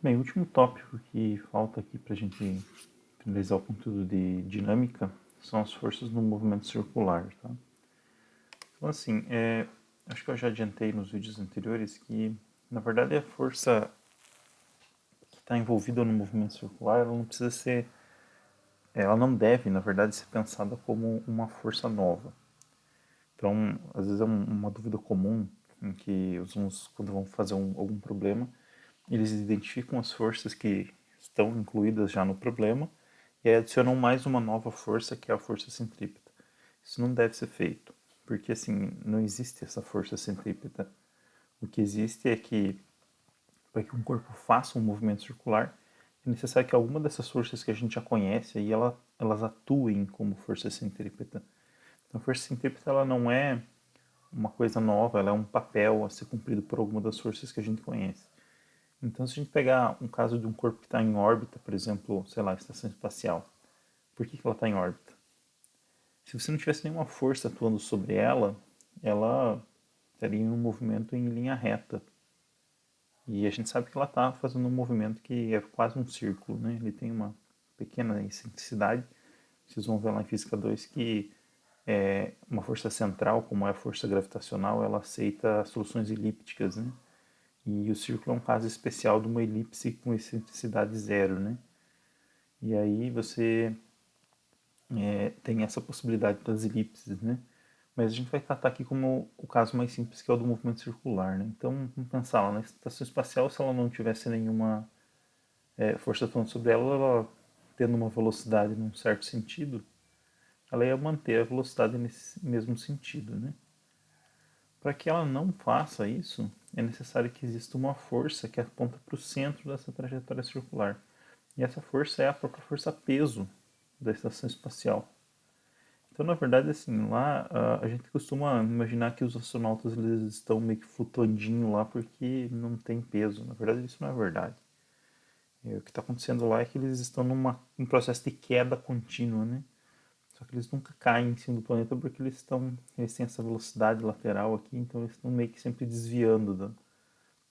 Bem, o último tópico que falta aqui para a gente finalizar o conteúdo de dinâmica são as forças no movimento circular, tá? Então, assim, acho que eu já adiantei nos vídeos anteriores que, na verdade, a força que está envolvida no movimento circular, ela não precisa ser, ela não deve, na verdade, ser pensada como uma força nova. Então, às vezes é uma dúvida comum em que os alunos, quando vão fazer algum problema, eles identificam as forças que estão incluídas já no problema e aí adicionam mais uma nova força, que é a força centrípeta. Isso não deve ser feito, porque assim, não existe essa força centrípeta. O que existe é que, para que um corpo faça um movimento circular, é necessário que alguma dessas forças que a gente já conhece aí, elas atuem como força centrípeta. Então, a força centrípeta ela não é uma coisa nova, ela é um papel a ser cumprido por alguma das forças que a gente conhece. Então, se a gente pegar um caso de um corpo que está em órbita, por exemplo, sei lá, estação espacial, por que ela está em órbita? Se você não tivesse nenhuma força atuando sobre ela, ela estaria em um movimento em linha reta. E a gente sabe que ela está fazendo um movimento que é quase um círculo, né? Ele tem uma pequena excentricidade. Vocês vão ver lá em Física 2 que uma força central, como é a força gravitacional, ela aceita soluções elípticas, né? E o círculo é um caso especial de uma elipse com excentricidade zero, né? E aí você tem essa possibilidade das elipses, né? Mas a gente vai tratar aqui como o caso mais simples, que é o do movimento circular, né? Então, vamos pensar lá na estação espacial, se ela não tivesse nenhuma força atuando sobre ela, ela tendo uma velocidade num certo sentido, ela ia manter a velocidade nesse mesmo sentido, né? Para que ela não faça isso, é necessário que exista uma força que aponta para o centro dessa trajetória circular. E essa força é a própria força peso da estação espacial. Então, na verdade, assim, lá a gente costuma imaginar que os astronautas eles estão meio que flutuandinho lá porque não tem peso. Na verdade, isso não é verdade. O que está acontecendo lá é que eles estão num processo de queda contínua, né? Só que eles nunca caem em cima do planeta porque eles têm essa velocidade lateral aqui, então eles estão meio que sempre desviando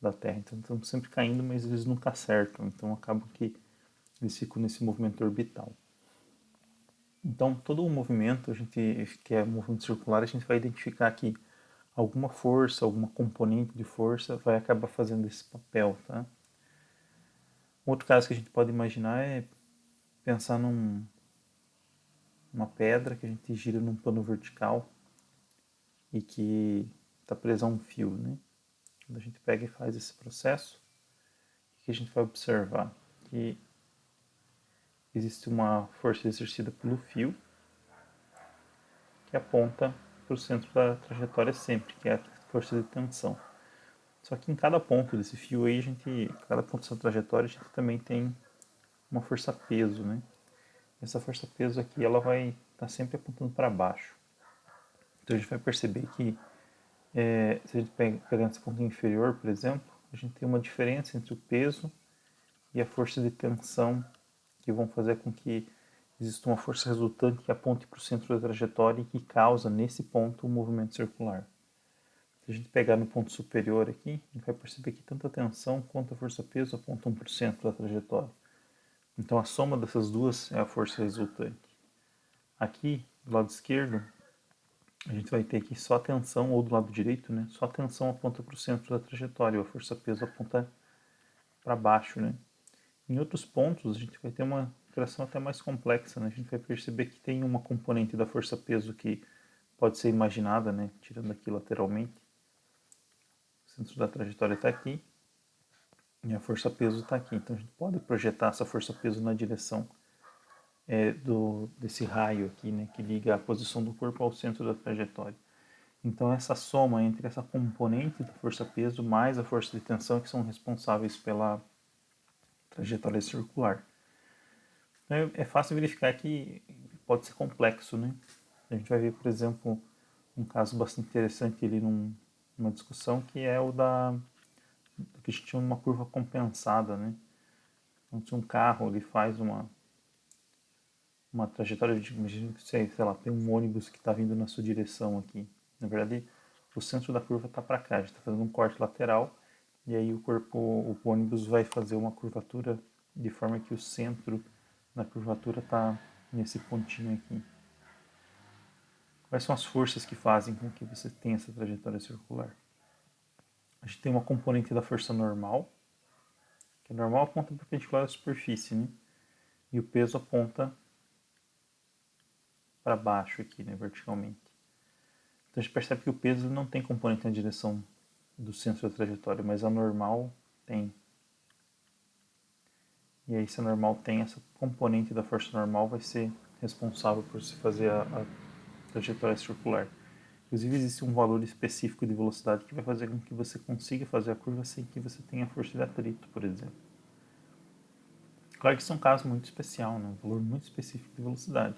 da Terra. Então estão sempre caindo, mas eles nunca acertam. Então acabam que eles ficam nesse movimento orbital. Então todo o movimento, a gente que é um movimento circular, a gente vai identificar que alguma força, alguma componente de força vai acabar fazendo esse papel, tá? Um outro caso que a gente pode imaginar é pensar numa pedra que a gente gira num plano vertical e que está presa a um fio, né? Quando a gente pega e faz esse processo, o que a gente vai observar? Que existe uma força exercida pelo fio que aponta para o centro da trajetória sempre, que é a força de tensão. Só que em cada ponto desse fio aí, cada ponto dessa trajetória, a gente também tem uma força peso, né? Essa força peso aqui, ela vai estar sempre apontando para baixo. Então a gente vai perceber que se a gente pegar nesse ponto inferior, por exemplo, a gente tem uma diferença entre o peso e a força de tensão que vão fazer com que exista uma força resultante que aponte para o centro da trajetória e que causa nesse ponto o movimento circular. Se a gente pegar no ponto superior aqui, a gente vai perceber que tanto a tensão quanto a força-peso apontam para o centro da trajetória. Então a soma dessas duas é a força resultante. Aqui, do lado esquerdo, a gente vai ter aqui só a tensão, ou do lado direito, né? Só a tensão aponta para o centro da trajetória, a força-peso aponta para baixo, né? Em outros pontos, a gente vai ter uma interação até mais complexa, né? A gente vai perceber que tem uma componente da força-peso que pode ser imaginada, né? Tirando aqui lateralmente. O centro da trajetória está aqui e a força-peso está aqui. Então a gente pode projetar essa força-peso na direção desse raio aqui, né? Que liga a posição do corpo ao centro da trajetória. Então essa soma entre essa componente da força-peso mais a força de tensão que são responsáveis pela trajetória circular. É fácil verificar que pode ser complexo, né? A gente vai ver, por exemplo, um caso bastante interessante ali numa discussão que é o do que a gente chama uma curva compensada, né? Então, se um carro ele faz uma trajetória de, imagina que sei lá, tem um ônibus que está vindo na sua direção aqui. Na verdade, o centro da curva está para cá, a gente está fazendo um corte lateral e aí o ônibus vai fazer uma curvatura de forma que o centro da curvatura está nesse pontinho aqui. Quais são as forças que fazem com que você tenha essa trajetória circular? A gente tem uma componente da força normal, que é normal aponta perpendicular à superfície, né? E o peso aponta para baixo aqui, né, verticalmente. Então a gente percebe que o peso não tem componente na direção do centro da trajetória, mas a normal tem. E aí, se a normal tem, essa componente da força normal vai ser responsável por se fazer a trajetória circular. Inclusive, existe um valor específico de velocidade que vai fazer com que você consiga fazer a curva sem que você tenha força de atrito, por exemplo. Claro que isso é um caso muito especial, né? Um valor muito específico de velocidade.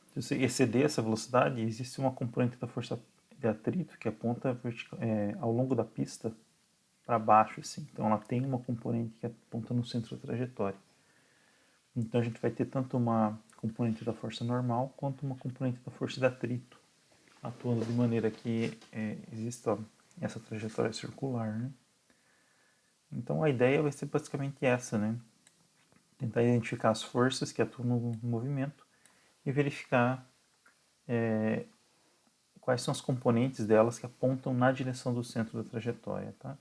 Se você exceder essa velocidade, existe uma componente da força de atrito que aponta ao longo da pista para baixo, assim. Então ela tem uma componente que aponta no centro da trajetória. Então a gente vai ter tanto uma componente da força normal quanto uma componente da força de atrito, atuando de maneira que exista essa trajetória circular, né? Então a ideia vai ser basicamente essa, né? Tentar identificar as forças que atuam no movimento e verificar quais são as componentes delas que apontam na direção do centro da trajetória, tá?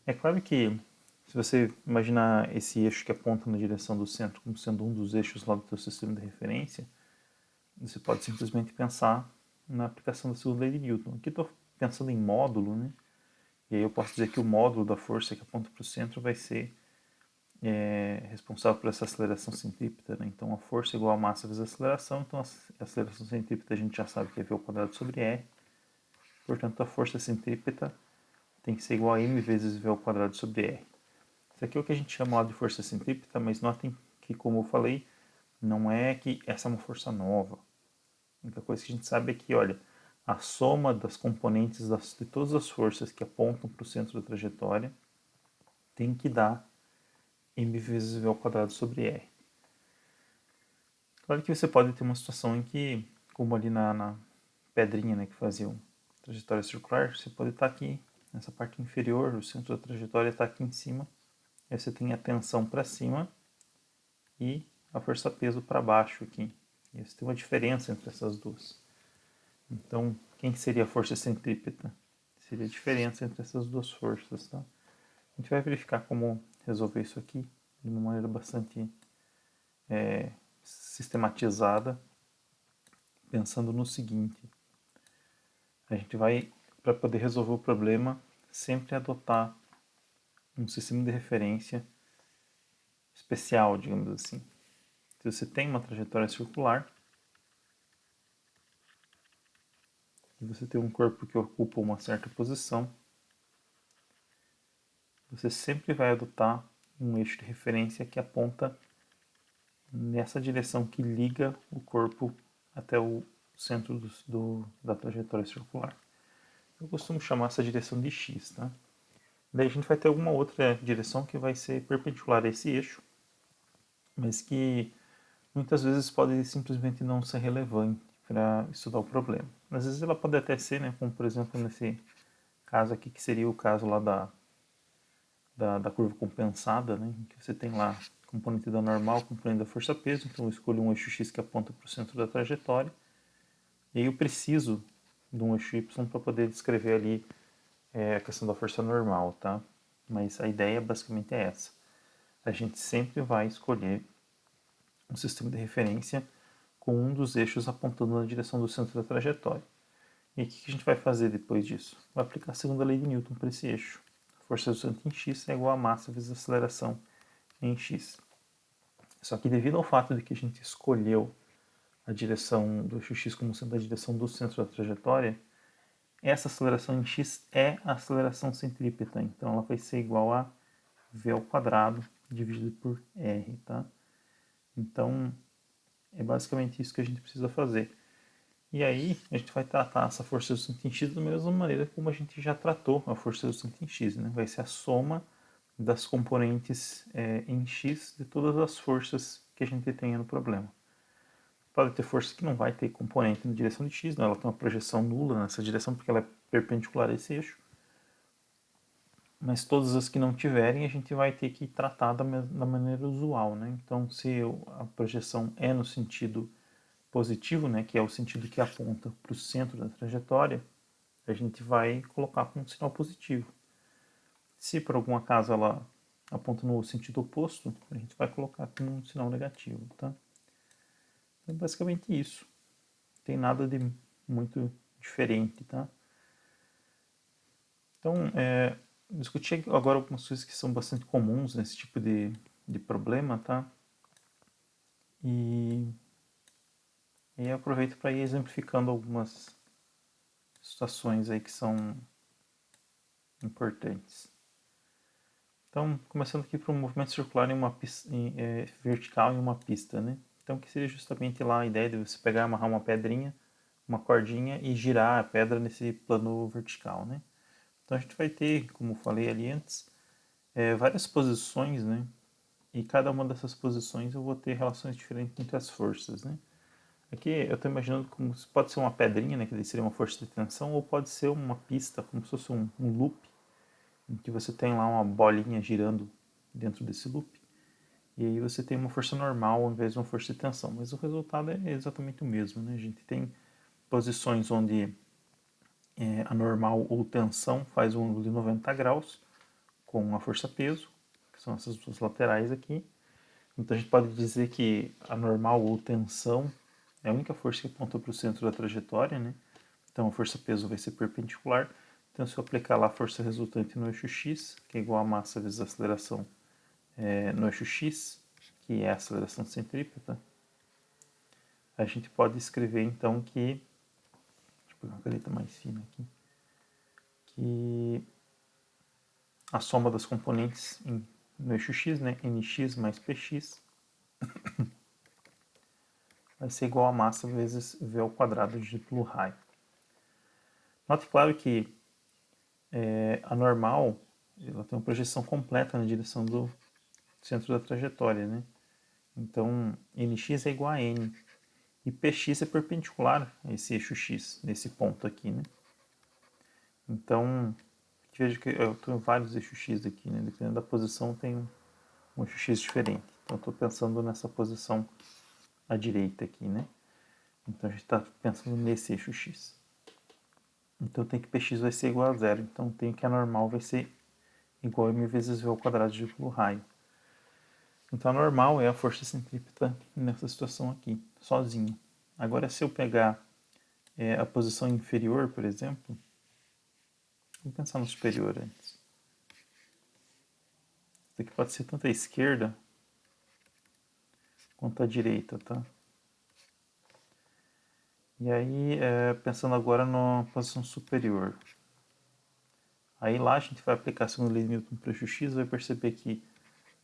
É claro que se você imaginar esse eixo que aponta na direção do centro como sendo um dos eixos lá do seu sistema de referência, você pode simplesmente pensar na aplicação da segunda lei de Newton. Aqui estou pensando em módulo, né? E aí eu posso dizer que o módulo da força que aponta para o centro vai ser responsável por essa aceleração centrípeta, né? Então a força é igual a massa vezes a aceleração, então a aceleração centrípeta a gente já sabe que é v² sobre r, portanto a força centrípeta tem que ser igual a m vezes v² sobre r. Isso aqui é o que a gente chama lá de força centrípeta, mas notem que, como eu falei, não é que essa é uma força nova. A única coisa que a gente sabe é que, olha, a soma das componentes de todas as forças que apontam para o centro da trajetória tem que dar m vezes v² sobre r. Claro que você pode ter uma situação em que, como ali na pedrinha, né, que fazia uma trajetória circular, você pode estar aqui nessa parte inferior, o centro da trajetória está aqui em cima, aí você tem a tensão para cima e a força-peso para baixo aqui. E você tem uma diferença entre essas duas. Então, quem seria a força centrípeta? Seria a diferença entre essas duas forças, tá? A gente vai verificar como resolver isso aqui de uma maneira bastante sistematizada, pensando no seguinte: a gente vai, para poder resolver o problema, sempre adotar um sistema de referência especial, digamos assim. Se você tem uma trajetória circular e você tem um corpo que ocupa uma certa posição, você sempre vai adotar um eixo de referência que aponta nessa direção que liga o corpo até o centro da trajetória circular. Eu costumo chamar essa direção de x, tá? Daí a gente vai ter alguma outra direção que vai ser perpendicular a esse eixo, mas que muitas vezes pode simplesmente não ser relevante para estudar o problema. Às vezes ela pode até ser, né, como por exemplo nesse caso aqui, que seria o caso lá da curva compensada, né, que você tem lá componente da normal, componente da força-peso, então eu escolho um eixo x que aponta para o centro da trajetória, e aí eu preciso de um eixo y para poder descrever ali a questão da força normal, tá? Mas a ideia basicamente é essa. A gente sempre vai escolher um sistema de referência com um dos eixos apontando na direção do centro da trajetória. E o que a gente vai fazer depois disso? Vai aplicar a segunda lei de Newton para esse eixo. A força resultante em x é igual a massa vezes a aceleração em x. Só que devido ao fato de que a gente escolheu a direção do eixo x como sendo a direção do centro da trajetória, essa aceleração em x é a aceleração centrípeta. Então ela vai ser igual a v² dividido por r, tá? Então é basicamente isso que a gente precisa fazer. E aí a gente vai tratar essa força resultante em x da mesma maneira como a gente já tratou a força resultante em x, né? Vai ser a soma das componentes em x de todas as forças que a gente tenha no problema. Pode ter força que não vai ter componente na direção de x, né? Ela tem uma projeção nula nessa direção porque ela é perpendicular a esse eixo. mas todas as que não tiverem, a gente vai ter que tratar da maneira usual, né? Então, se a projeção é no sentido positivo, né, que é o sentido que aponta para o centro da trajetória, a gente vai colocar com um sinal positivo. Se por algum acaso ela aponta no sentido oposto, a gente vai colocar com um sinal negativo, tá? Então, basicamente isso. Não tem nada de muito diferente, tá? Então, discutir agora algumas coisas que são bastante comuns nesse tipo de problema, tá? E aproveito para ir exemplificando algumas situações aí que são importantes. Então, começando aqui para um movimento circular em uma pista, vertical em uma pista, né? Então, que seria justamente lá a ideia de você pegar e amarrar uma pedrinha, uma cordinha e girar a pedra nesse plano vertical, né? Então, a gente vai ter, como falei ali antes, várias posições, né? E cada uma dessas posições eu vou ter relações diferentes entre as forças, né? Aqui eu estou imaginando como pode ser uma pedrinha, né, que seria uma força de tensão, ou pode ser uma pista, como se fosse um loop, em que você tem lá uma bolinha girando dentro desse loop. E aí você tem uma força normal ao invés de uma força de tensão, mas o resultado é exatamente o mesmo, né? A gente tem posições onde a normal ou tensão faz um ângulo de 90 graus com a força-peso, que são essas duas laterais aqui. Então a gente pode dizer que a normal ou tensão é a única força que aponta para o centro da trajetória, né? Então a força-peso vai ser perpendicular. Então se eu aplicar lá a força resultante no eixo x, que é igual a massa vezes a aceleração no eixo x, que é a aceleração centrípeta, a gente pode escrever então que, deixa eu pegar uma caneta mais fina aqui, que a soma das componentes no eixo x, né, nx mais px, vai ser igual a massa vezes v ao quadrado dígito raio. Note claro que a normal ela tem uma projeção completa na direção do centro da trajetória, né? Então, nx é igual a n. E px é perpendicular a esse eixo x, nesse ponto aqui, né? Então, veja que eu tenho vários eixos x aqui, né? Dependendo da posição tem um eixo x diferente. Então, estou pensando nessa posição à direita aqui, né? Então, a gente está pensando nesse eixo x. Então, tem que px vai ser igual a zero. Então, tem que a normal vai ser igual a m vezes v ao quadrado dígito raio. Então, a normal é a força centrípeta nessa situação aqui, sozinha. Agora, se eu pegar a posição inferior, por exemplo, vamos pensar no superior antes. Isso aqui pode ser tanto a esquerda quanto a direita, tá? E aí, pensando agora na posição superior. Aí lá a gente vai aplicar a segunda lei de Newton para o eixo x, vai perceber que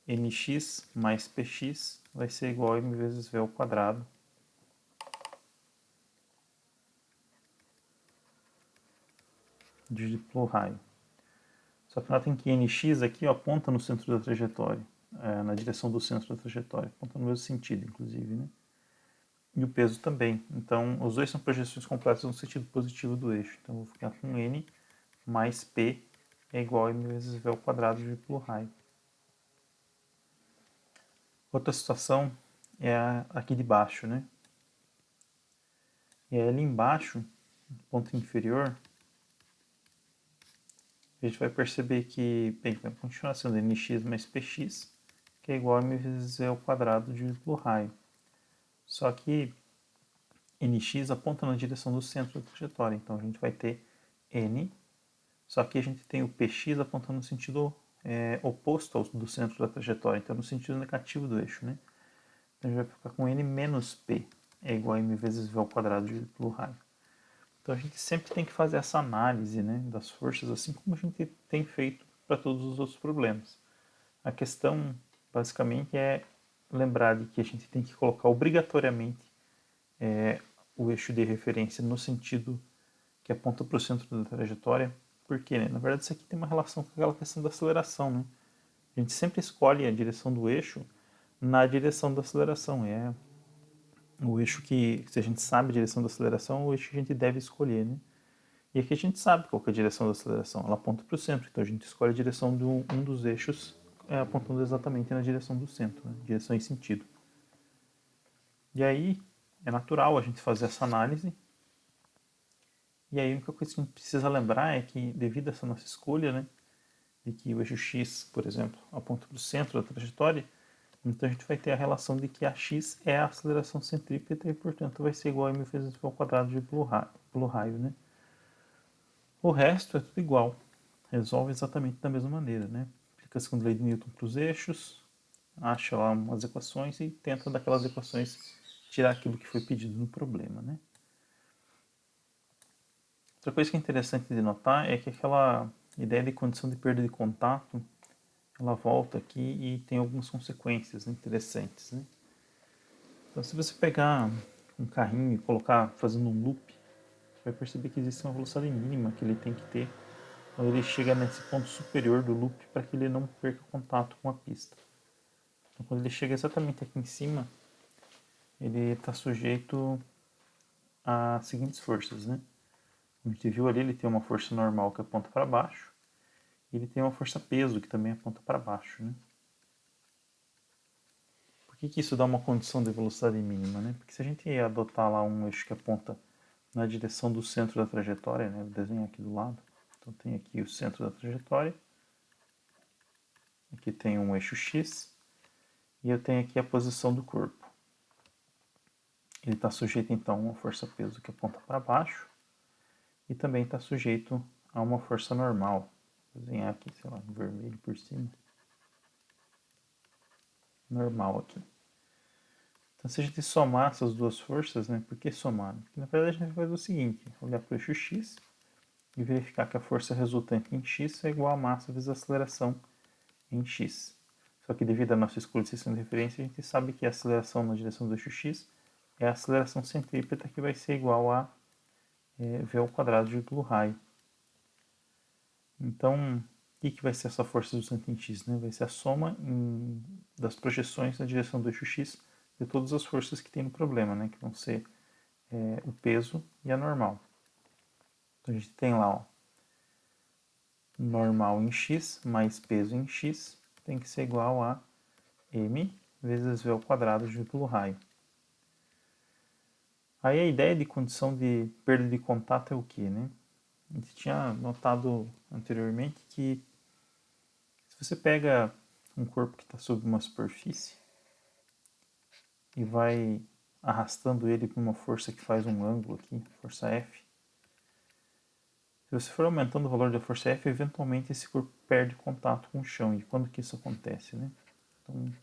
nx mais px vai ser igual a m vezes v ao quadrado. Dígito raio. Só que notem que nx aqui ó, aponta no centro da trajetória, na direção do centro da trajetória, aponta no mesmo sentido, inclusive, né? E o peso também. Então, os dois são projeções completas no sentido positivo do eixo. Então, eu vou ficar com n mais p é igual a m vezes v ao quadrado dígito raio. Outra situação é aqui de baixo, né? E aí, ali embaixo, ponto inferior, a gente vai perceber que, bem, vai continuar sendo nx mais px, que é igual a m vezes v ao quadrado dígito raio. Só que nx aponta na direção do centro da trajetória, então a gente vai ter n, só que a gente tem o px apontando no sentido oposto ao do centro da trajetória, então no sentido negativo do eixo, né? Então a gente vai ficar com n menos p, é igual a m vezes v ao quadrado dígito raio. Então a gente sempre tem que fazer essa análise, né, das forças, assim como a gente tem feito para todos os outros problemas. A questão, basicamente, é lembrar de que a gente tem que colocar obrigatoriamente o eixo de referência no sentido que aponta para o centro da trajetória, porque, né, na verdade, isso aqui tem uma relação com aquela questão da aceleração, né? A gente sempre escolhe a direção do eixo na direção da aceleração. É o eixo que, se a gente sabe a direção da aceleração, é o eixo que a gente deve escolher, né? E aqui a gente sabe qual que é a direção da aceleração, ela aponta para o centro, então a gente escolhe a direção de um dos eixos apontando exatamente na direção do centro, né? Direção e sentido. E aí é natural a gente fazer essa análise. E aí a única coisa que a gente precisa lembrar é que devido a essa nossa escolha, né, de que o eixo x, por exemplo, aponta para o centro da trajetória, então a gente vai ter a relação de que a x é a aceleração centrípeta e, portanto, vai ser igual a m vezes v ao quadrado de pelo raio, né? O resto é tudo igual. Resolve exatamente da mesma maneira, né? Aplica a segunda lei de Newton para os eixos, acha lá umas equações e tenta daquelas equações tirar aquilo que foi pedido no problema, né? Outra coisa que é interessante de notar é que aquela ideia de condição de perda de contato, ela volta aqui e tem algumas consequências interessantes, né? Então, se você pegar um carrinho e colocar fazendo um loop, você vai perceber que existe uma velocidade mínima que ele tem que ter quando ele chega nesse ponto superior do loop para que ele não perca contato com a pista. Então, quando ele chega exatamente aqui em cima, ele está sujeito às seguintes forças, né? A gente viu ali, ele tem uma força normal que aponta para baixo, e ele tem uma força peso que também aponta para baixo, né? Por que isso dá uma condição de velocidade mínima, né? Porque se a gente adotar lá um eixo que aponta na direção do centro da trajetória, né? Vou desenhar aqui do lado. Então tem aqui o centro da trajetória, aqui tem um eixo x, e eu tenho aqui a posição do corpo. Ele está sujeito então a uma força-peso que aponta para baixo, e também está sujeito a uma força normal. Vou desenhar aqui, sei lá, em vermelho por cima. Normal aqui. Então, se a gente somar essas duas forças, né? Por que somar? Porque, na verdade, a gente vai fazer o seguinte: olhar para o eixo x e verificar que a força resultante em x é igual a massa vezes a aceleração em x. Só que, devido à nossa escolha de sistema de referência, a gente sabe que a aceleração na direção do eixo x é a aceleração centrípeta, que vai ser igual a v ao quadrado pelo raio. Então, o que vai ser essa força resultante em x? Né? Vai ser a soma das projeções na direção do eixo x de todas as forças que tem no problema, né? Que vão ser o peso e a normal. Então a gente tem lá, ó, normal em x mais peso em x tem que ser igual a m vezes v ao quadrado dividido pelo raio. Aí a ideia de condição de perda de contato é o que, né? A gente tinha notado anteriormente que se você pega um corpo que está sobre uma superfície e vai arrastando ele com uma força que faz um ângulo aqui, força F, se você for aumentando o valor da força F, eventualmente esse corpo perde contato com o chão. E quando que isso acontece, né? Então,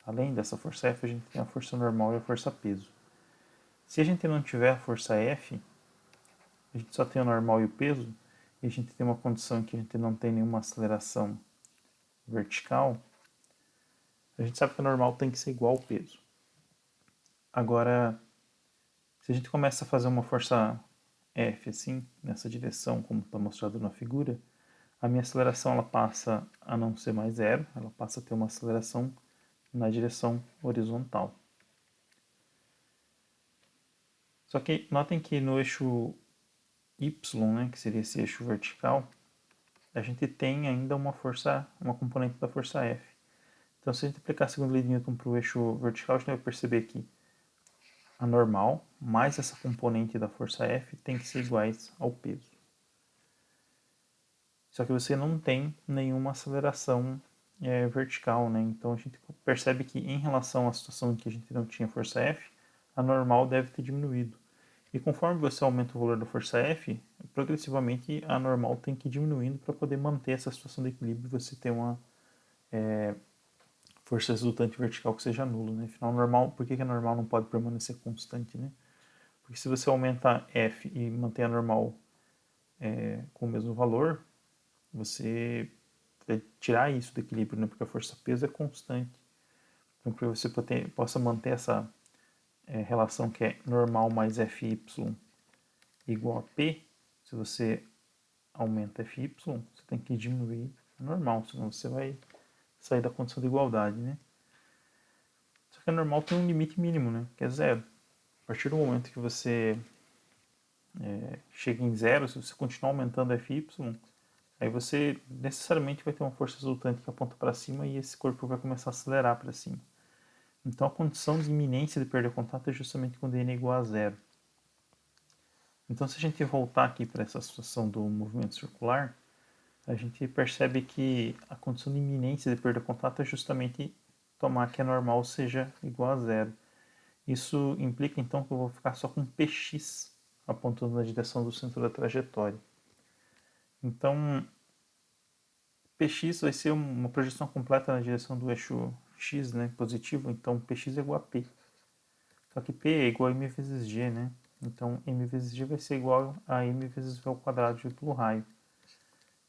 além dessa força F, a gente tem a força normal e a força peso. Se a gente não tiver a força F, a gente só tem o normal e o peso, e a gente tem uma condição em que a gente não tem nenhuma aceleração vertical, a gente sabe que o normal tem que ser igual ao peso. Agora, se a gente começa a fazer uma força F assim, nessa direção, como está mostrado na figura, a minha aceleração ela passa a não ser mais zero, ela passa a ter uma aceleração na direção horizontal. Só que notem que no eixo Y, né, que seria esse eixo vertical, a gente tem ainda uma componente da força F. Então, se a gente aplicar a segunda lei de Newton para o eixo vertical, a gente vai perceber que a normal mais essa componente da força F tem que ser iguais ao peso. Só que você não tem nenhuma aceleração vertical, né? Então a gente percebe que em relação à situação em que a gente não tinha força F, a normal deve ter diminuído. E conforme você aumenta o valor da força F, progressivamente a normal tem que ir diminuindo para poder manter essa situação de equilíbrio e você ter uma força resultante vertical que seja nula, né? Afinal, normal, por que a normal não pode permanecer constante, né? Porque se você aumenta F e mantém a normal com o mesmo valor, você vai tirar isso do equilíbrio, né? Porque a força-peso é constante. Então, para você possa manter essa relação que é normal mais Fy igual a P, se você aumenta Fy, você tem que diminuir a normal, senão você vai sair da condição de igualdade, né? Só que a normal tem um limite mínimo, né? Que é zero. A partir do momento que você chega em zero, se você continuar aumentando Fy, aí você necessariamente vai ter uma força resultante que aponta para cima e esse corpo vai começar a acelerar para cima. Então a condição de iminência de perder contato é justamente quando n é igual a zero. Então se a gente voltar aqui para essa situação do movimento circular, a gente percebe que a condição de iminência de perder contato é justamente tomar que a normal seja igual a zero. Isso implica então que eu vou ficar só com Px apontando na direção do centro da trajetória. Então, Px vai ser uma projeção completa na direção do eixo x, né, positivo, então Px é igual a P. Só que P é igual a m vezes g, né? Então, m vezes g vai ser igual a m vezes v ao quadrado g pelo raio.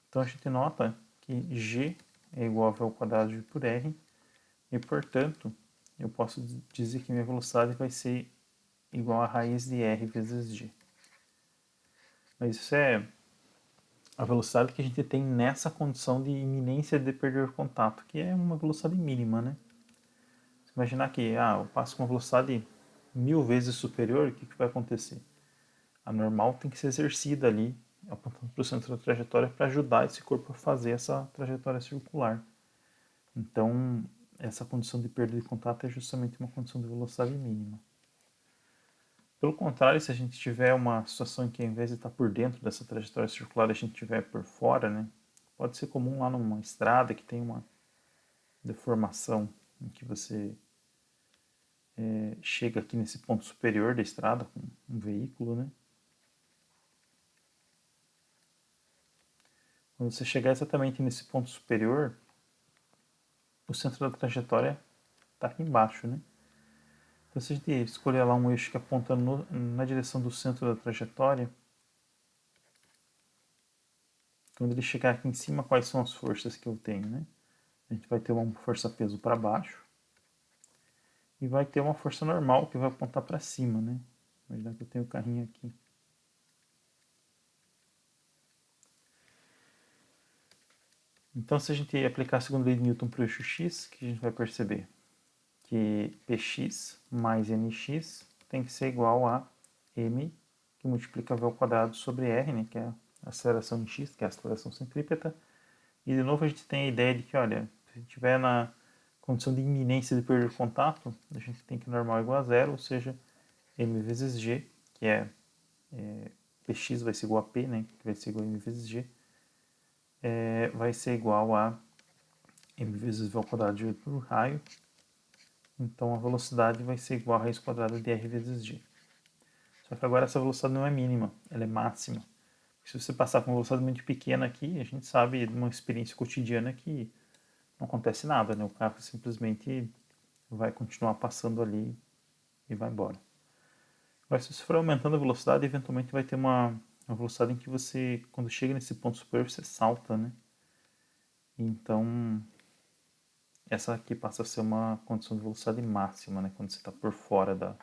Então, a gente nota que g é igual a v ao quadrado g por r, e, portanto, eu posso dizer que minha velocidade vai ser igual a raiz de r vezes g. Mas isso é a velocidade que a gente tem nessa condição de iminência de perder contato, que é uma velocidade mínima, né? Se imaginar que eu passo com uma velocidade 1000 vezes superior, o que vai acontecer? A normal tem que ser exercida ali, apontando para o centro da trajetória para ajudar esse corpo a fazer essa trajetória circular. Então, essa condição de perda de contato é justamente uma condição de velocidade mínima. Pelo contrário, se a gente tiver uma situação em que, ao invés de estar por dentro dessa trajetória circular, a gente estiver por fora, né? Pode ser comum lá numa estrada que tem uma deformação em que você chega aqui nesse ponto superior da estrada com um veículo, né? Quando você chegar exatamente nesse ponto superior, o centro da trajetória está aqui embaixo, né? Então, se a gente escolher lá um eixo que aponta na direção do centro da trajetória, quando ele chegar aqui em cima, quais são as forças que eu tenho, né? A gente vai ter uma força-peso para baixo e vai ter uma força normal que vai apontar para cima, né? Imagina que eu tenho o carrinho aqui. Então, se a gente aplicar a segunda lei de Newton para o eixo x, que a gente vai perceber que Px mais Nx tem que ser igual a m, que multiplica v ao quadrado sobre r, né, que é a aceleração em x, que é a aceleração centrípeta. E de novo a gente tem a ideia de que, olha, se a gente estiver na condição de iminência de perder contato, a gente tem que normal igual a zero, ou seja, m vezes g, que Px vai ser igual a P, né, que vai ser igual a m vezes g, vai ser igual a m vezes v ao quadrado de por raio. Então a velocidade vai ser igual a raiz quadrada de r vezes g. Só que agora essa velocidade não é mínima, ela é máxima. Se você passar com uma velocidade muito pequena aqui, a gente sabe de uma experiência cotidiana que não acontece nada, né? O carro simplesmente vai continuar passando ali e vai embora. Agora, se você for aumentando a velocidade, eventualmente vai ter uma velocidade em que você, quando chega nesse ponto superior, você salta, né? Então, essa aqui passa a ser uma condição de velocidade máxima, né? Quando você está por fora da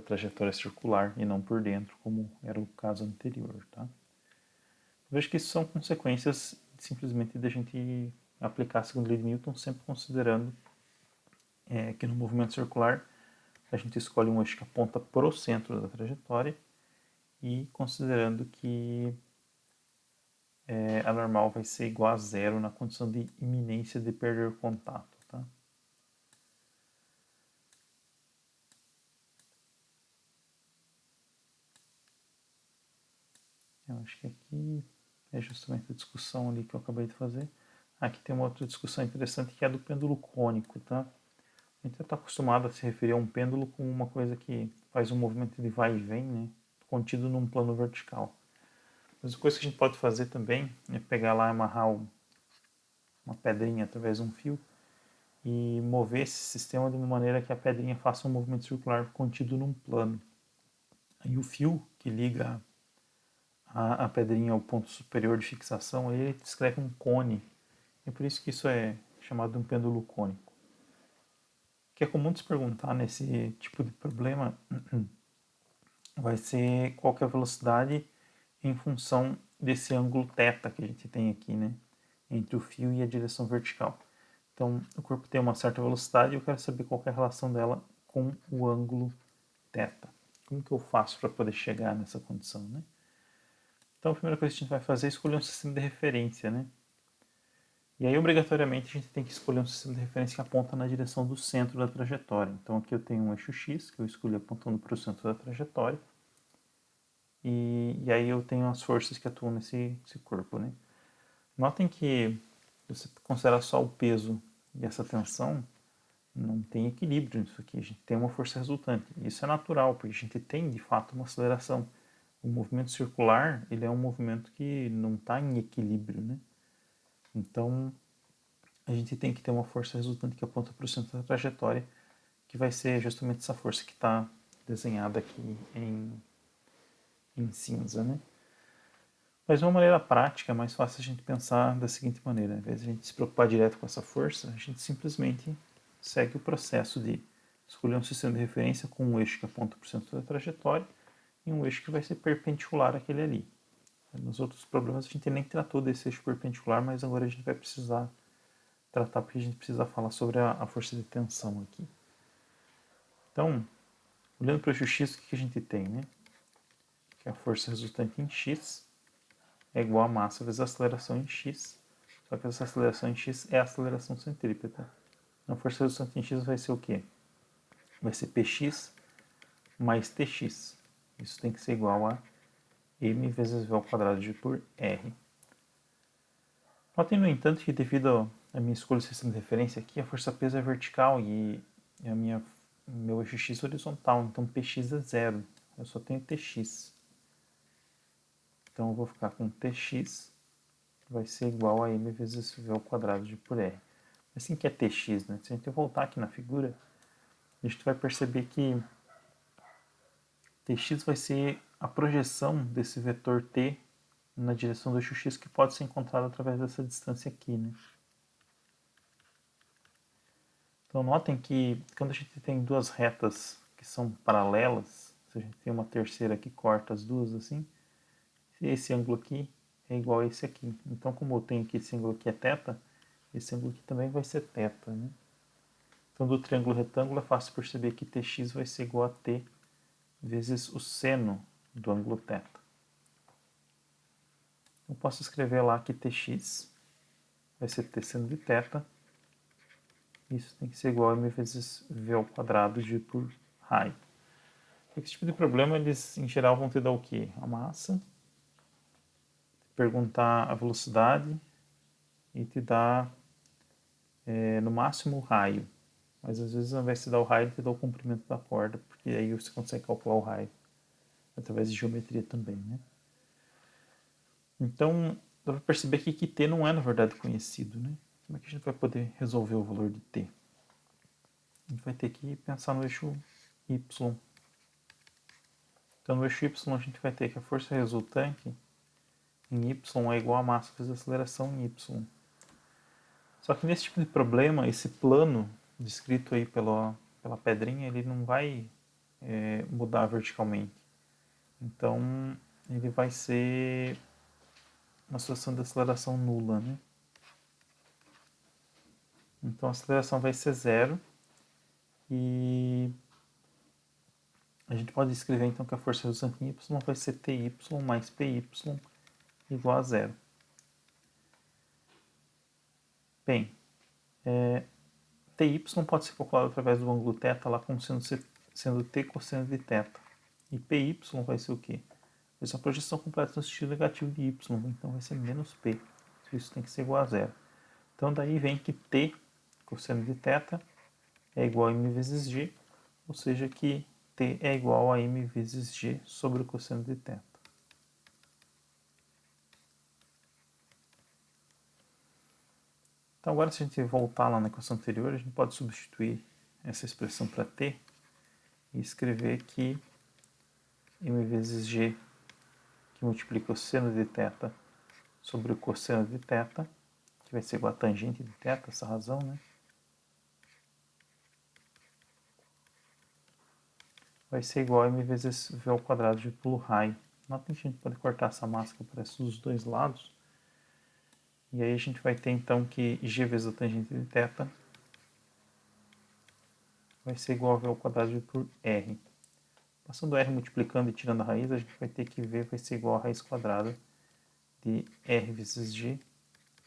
trajetória circular e não por dentro, como era o caso anterior, tá? Eu vejo que isso são consequências simplesmente da gente aplicar a segunda lei de Newton, sempre considerando que no movimento circular a gente escolhe um eixo que aponta para o centro da trajetória e considerando que a normal vai ser igual a zero na condição de iminência de perder contato, tá? Eu acho que aqui é justamente a discussão ali que eu acabei de fazer. Aqui tem uma outra discussão interessante que é a do pêndulo cônico, tá? A gente está acostumado a se referir a um pêndulo como uma coisa que faz um movimento de vai e vem, né? Contido num plano vertical. Mas a coisa que a gente pode fazer também é pegar lá e amarrar uma pedrinha através de um fio e mover esse sistema de uma maneira que a pedrinha faça um movimento circular contido num plano. E o fio que liga a pedrinha ao ponto superior de fixação, ele descreve um cone. É por isso que isso é chamado de um pêndulo cônico. O que é comum de se perguntar nesse tipo de problema vai ser qual que é a velocidade em função desse ângulo θ que a gente tem aqui, né? Entre o fio e a direção vertical. Então, o corpo tem uma certa velocidade e eu quero saber qual é a relação dela com o ângulo θ. como que eu faço para poder chegar nessa condição, né? Então, a primeira coisa que a gente vai fazer é escolher um sistema de referência, né? E aí, obrigatoriamente, a gente tem que escolher um sistema de referência que aponta na direção do centro da trajetória. Então, aqui eu tenho um eixo X, que eu escolhi apontando para o centro da trajetória. E aí eu tenho as forças que atuam nesse corpo, né? Notem que, se você considerar só o peso e essa tensão, não tem equilíbrio nisso aqui. A gente tem uma força resultante. Isso é natural, porque a gente tem, de fato, uma aceleração. O movimento circular, ele é um movimento que não está em equilíbrio, né? Então, a gente tem que ter uma força resultante que aponta para o centro da trajetória, que vai ser justamente essa força que está desenhada aqui em cinza, né? Mas de uma maneira prática, é mais fácil a gente pensar da seguinte maneira: ao invés de a gente se preocupar direto com essa força, a gente simplesmente segue o processo de escolher um sistema de referência com um eixo que aponta para o centro da trajetória e um eixo que vai ser perpendicular àquele ali. Nos outros problemas a gente nem tratou desse eixo perpendicular, mas agora a gente vai precisar tratar porque a gente precisa falar sobre a força de tensão aqui. Então, olhando para o eixo X, o que a gente tem, né? Que a força resultante em X é igual a massa vezes a aceleração em X. Só que essa aceleração em X é a aceleração centrípeta. Então, a força resultante em X vai ser o quê? Vai ser Px mais Tx. Isso tem que ser igual a m vezes v ao quadrado de por r. Notem, no entanto, que devido à minha escolha do sistema de referência aqui, a força-peso é vertical e meu eixo x é horizontal, então Px é zero. Eu só tenho Tx. Então eu vou ficar com Tx vai ser igual a m vezes v ao quadrado de por r. Assim que é Tx, né? Se a gente voltar aqui na figura, a gente vai perceber que Tx vai ser a projeção desse vetor t na direção do eixo x que pode ser encontrado através dessa distância aqui, né? Então notem que quando a gente tem duas retas que são paralelas, se a gente tem uma terceira que corta as duas assim, esse ângulo aqui é igual a esse aqui. Então como eu tenho que esse ângulo aqui é θ, esse ângulo aqui também vai ser θ, né? Então do triângulo retângulo é fácil perceber que Tx vai ser igual a t vezes o seno do ângulo θ. Eu posso escrever lá que Tx vai ser t seno de θ. Isso tem que ser igual a m vezes v ao quadrado de por raio. Esse tipo de problema, eles em geral vão te dar o quê? A massa, perguntar a velocidade e te dar no máximo o raio. Mas às vezes ao invés de dar o raio, ele te dá o comprimento da corda, porque aí você consegue calcular o raio através de geometria também, né? Então, dá para perceber aqui que t não é na verdade conhecido, né? Como é que a gente vai poder resolver o valor de t? A gente vai ter que pensar no eixo y. Então, no eixo y, a gente vai ter que a força resultante em y é igual a massa vezes a aceleração em y. Só que nesse tipo de problema, esse plano descrito aí pela pedrinha, ele não vai mudar verticalmente. Então, ele vai ser uma situação de aceleração nula, né? Então, a aceleração vai ser zero e a gente pode escrever então que a força resultante em y vai ser ty mais py igual a zero. Bem, ty pode ser calculado através do ângulo θ lá como sendo t cosseno de θ. E py vai ser o quê? Vai ser a projeção completa no sentido negativo de y, então vai ser menos p. Isso tem que ser igual a zero. Então daí vem que t cosseno de θ é igual a m vezes g, ou seja que t é igual a m vezes g sobre o cosseno de θ. Então agora se a gente voltar lá na equação anterior, a gente pode substituir essa expressão para t e escrever que m vezes g, que multiplica o seno de θ sobre o cosseno de θ, que vai ser igual a tangente de θ, essa razão, né? Vai ser igual a m vezes v ao quadrado de pelo raio. Notem que a gente pode cortar essa massa que aparece dos dois lados. E aí a gente vai ter então que g vezes a tangente de θ vai ser igual a v ao quadrado de por r. Passando R multiplicando e tirando a raiz, a gente vai ter que ver, vai ser igual a raiz quadrada de R vezes G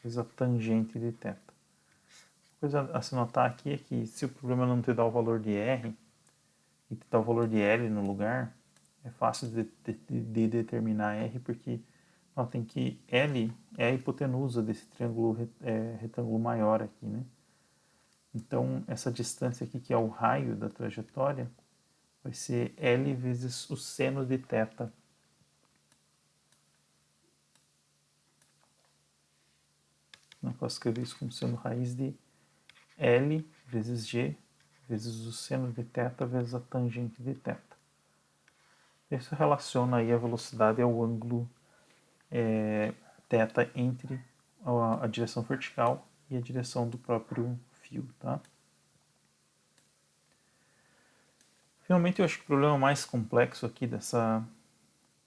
vezes a tangente de θ. Coisa a se notar aqui é que se o problema não te dá o valor de R e te dá o valor de L no lugar, é fácil de determinar R, porque notem que L é a hipotenusa desse triângulo retângulo maior aqui, né? Então, essa distância aqui, que é o raio da trajetória, vai ser L vezes o seno de θ. Eu posso escrever isso como sendo raiz de L vezes G vezes o seno de θ vezes a tangente de θ. Isso relaciona aí a velocidade ao ângulo θ entre a direção vertical e a direção do próprio fio, tá? Finalmente, eu acho que o problema mais complexo aqui dessa